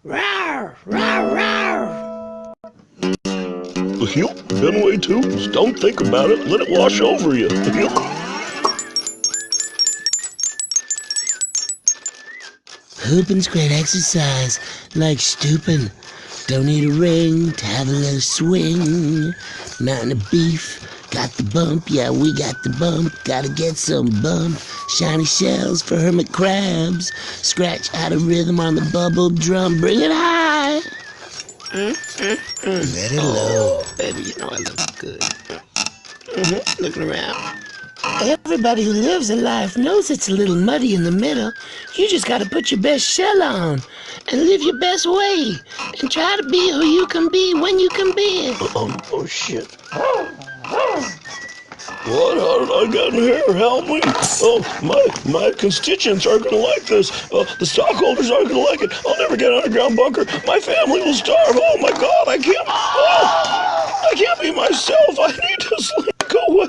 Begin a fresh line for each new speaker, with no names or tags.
Rawr, rawr, rawr.
Benwaytoons, don't think about it. Let it wash over you.
Hooping's great exercise, like stooping. Don't need a ring to have a little swing. Mountain of beef, got the bump, yeah, we got the bump. Gotta get some bump. Shiny shells for hermit crabs. Scratch out a rhythm on the bubble drum. Bring it high. Let it low. Baby, you know I look good. Looking around. Everybody who lives a life knows it's a little muddy in the middle. You just gotta put your best shell on and live your best way and try to be who you can be when you can be it.
Oh shit. What? How did I get in here? Help me. Oh, my constituents aren't gonna like this. The stockholders aren't gonna like it. I'll never get an underground bunker. My family will starve. Oh my god, I can't be myself. I need to slink away.